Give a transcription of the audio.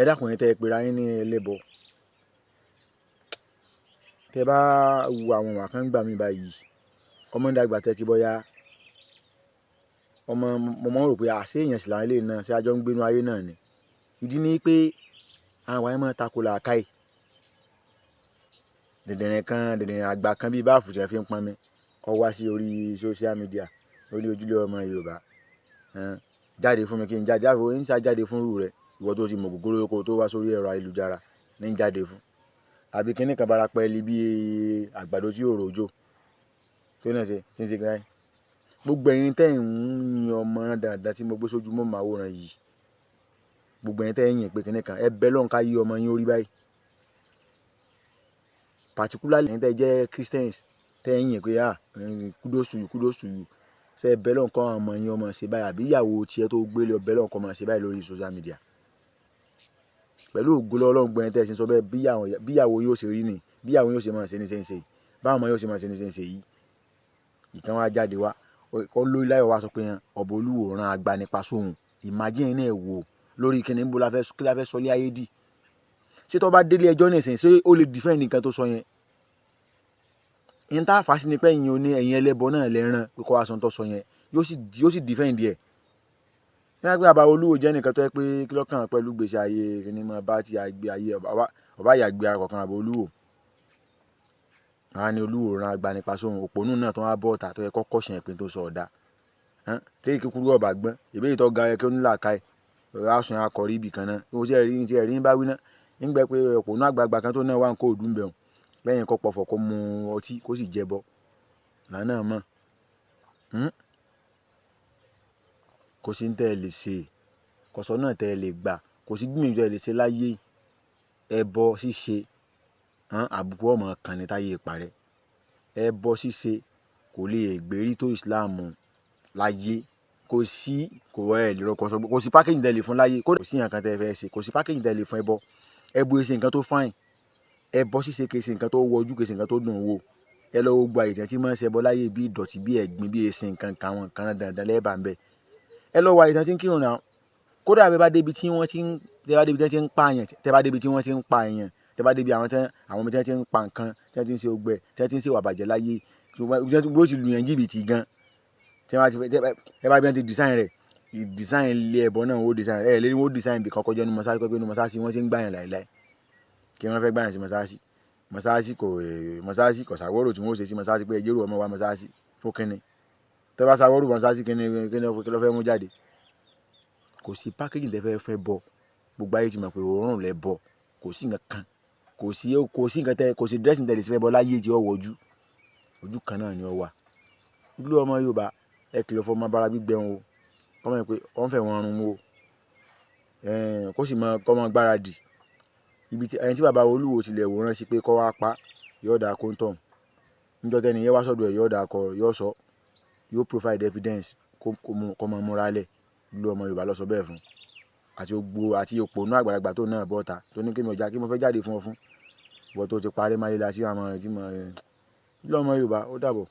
ẹ dákun yín tẹ́ ẹ pera yín ní ẹlẹ́bọ tẹ́ bá wo àwọn ìwà kan gbà mí báyìí ọmọ ń dàgbà tẹ́ kí bọ́yá ọmọ mo mọ̀ rò pé àṣé èèyàn sì làwọn eléyìí náà ṣé àjọ ń gbénu ayé náà ni ìdí ni pé àwọn àyè máa takò làákàyè dẹ̀dẹ̀rìn àgbà kan bíi báàfù tí wọ́n fi ń pọn mi ọ wá sí orí social media lórí ojúlé ọmọ Yorùbá jáde fún mi kí n jáde àfọwọ́ ń ṣá jáde fún irú rẹ̀ ìwọ tó ti mọ̀ gbogbo kó tó wá sórí ẹ̀rọ ayélujára ní jáde fún àbí kíní kan bára pẹ́ẹ́lí bíi àgbàdo tí yóò rojọ́ tó náà ṣe tí ń ṣe gáyé gbogbo ẹ̀yin tẹ́ ń yin ọmọ dáadáa tí mo gbé sójú mọ́ màwòrán yìí gbogbo ẹ̀yin tẹ́ ń yìn pé kíní kan ẹ bẹ́ lọ́n ká yí ọmọ yín orí báyìí particularly ẹ̀yin tẹ́ jẹ́ Christians tẹ́ ń yìn pé kudos to you ṣe ẹ bẹ́ lọ́n kọ́ ọmọ yín ọmọ ṣe báyìí àbí ìyàwó tiẹ̀ tó gbélé ọ bẹ́ lọ́n kọ́ ọmọ ṣe báyìí lórí social media pẹ̀lú ògo Ọlọ́run gbọ́n tẹ́ ẹ ṣe sọ bẹ́ẹ̀ bíyàwó yóò ṣe rí ni bíyàwó yóò ṣe máa ṣe ní ṣe ń ṣe báwọn ọmọ yóò ṣe máa ṣe ní ṣe ń ṣe yìí ìkan wá jáde wá olórí láyọ̀ wá sọ pé ọ̀bọ Olúwo rán agba nípa sóhun imagine náà wò lórí kíni ń bo kí la fẹ́ sọ lé ayé dì ṣé tó bá délé ẹjọ́ nìsín ṣé ó lè defend nǹkan tó sọ yẹn yẹn tá a fà sí ni pé ẹ̀yin ẹlẹ́bọ náà lẹ́ràn pé kó wá sọ tó sọ yẹn yóò sì defend ẹ̀ ní wọ́n gbé Ọba Olúwo jẹ́ nìkan tó yẹ pé kí lọ́kàn pẹ̀lú gbèsè ayé kíní mọ́ bá ti àgbé ayé ọba yàgbé ara kọ̀ọ̀kan Ọba Olúwo àwọn ni Olúwo rán agba nípa sóhun òpònú náà tó wá bọ́ ọ̀tà tó yẹ kọ́kọ́ ṣe ìpín tó sọ ọ̀dà tí kíkúrú ọba gbọ́n ìbéèrè tó ga yẹ kí ó nílà ká ẹ̀ aṣọ akọ̀rí ibì kan náà ó jẹ́ ẹ̀rí ń bá wí náà nígbà pé òpònú àgbààgbà kan tó náà wà ń kó òdùn bẹ̀rùn lẹ́yìn kó pọ̀fọ̀ kó mu ọtí kó sì jẹbọ lánàá mọ̀ kò sí tẹ́ ẹ lè ṣe kọ̀sọ́ náà tẹ́ ẹ lè gbà kò sí gbìyànjú ẹ lè ṣe láyé ẹbọ ṣíṣe àbùkù ọmọ kan ní táyé ìparẹ́ ẹbọ ṣíṣe kò lè gbérí tó ìsìláàmù láyé kò sí kò sí pákéjì tẹ́ lè fún láyé kò sí nǹkan tẹ́ fẹ́ ṣe kò sí pákéjì tẹ́ lè fún ẹbọ ṣe nǹkan tó fáìn ẹbọ ṣíṣe kì í ṣe nǹkan tó wọjú kì í ṣe nǹkan tó dùn wò ẹ lọ́wọ́ gba ìtàn tí máa ń ṣẹbọ láyé bí ìdọ̀tí bí ẹ̀gbin bí èsì nǹkan kan àwọn nǹkan dandan lẹ́ẹ̀bà ń bẹ ẹ lọ́wọ́ àìsàn tí ń kírun náà kódà bẹ́ẹ̀ bá débi tí wọ́n ti ń pààyàn tẹ́ bá débi tí wọ́n ti ń pa èèyàn tẹ́ bá débi àwọn ọmọ tí wọ́n ti ń pa nǹkan tí wọ́n ti ń ṣe ogbẹ tí wọ́n ti ń ṣe ìwà bàjẹ́ láyé bó sì lu yẹn jìbìtì gan tẹ́ bá bí wọ́n ti design rẹ̀ design ilé ẹbọ náà wọ́n design ẹ̀ lẹ́yìn wọ́n design bí kọ́kọ́ jẹ́ nu mọ́sáàsì pé nu mọ́sáàsì wọ́n ti ń gbàyàn láìláì kí wọ́n fẹ́ gbàyàn sí mọ́sáàsì kò sàwọ́rò tí wọ́n ṣe sí mọ́sáàsì pé ẹjẹ́rù ọmọ wa mọ́sáàsì fún kínní tẹ́ bá sàwọ́rò mọ́sáàsì kínní ló fẹ́ mú jáde kò sí pákéjì tẹ́ fẹ́ bọ gbogbo ayé ti mọ̀ pé òórùn lẹ bọ kò sí nǹkan kan kò sí nǹkan tẹ́ kò sí dressing tẹ́ lè fẹ́ bọ láyé tí ó wọ ojú kan náà ni ó wà ìlú ọmọ Yorùbá ẹ kìlọ̀ fún ọmọ abara gbígbẹ wọn o ọmọ yẹn pé wọ́n fẹ́ wọn rún o kó sì mọ kọ́ mọ gbáradì ẹni tí bàbá Olúwo tilẹ̀ wòran sí pé kọ́ wá pa yóò dà kóńtọ̀n níjọ́ tẹ́ni yẹn wá sọ́dọ̀ ẹ̀ yóò dà kọ yóò sọ yóò provide evidence kó mọ múra lẹ̀ ìlú ọmọ Yorùbá lọ sọ bẹ́ẹ̀ fún àti òpònú àgbàlagbà tó náà bọ́ta tó ní kí mo fẹ́ jáde fún ọ fún ìwọ tó ti parí máyé la sí àwọn ìlú ọmọ Yorùbá ó dàbọ̀.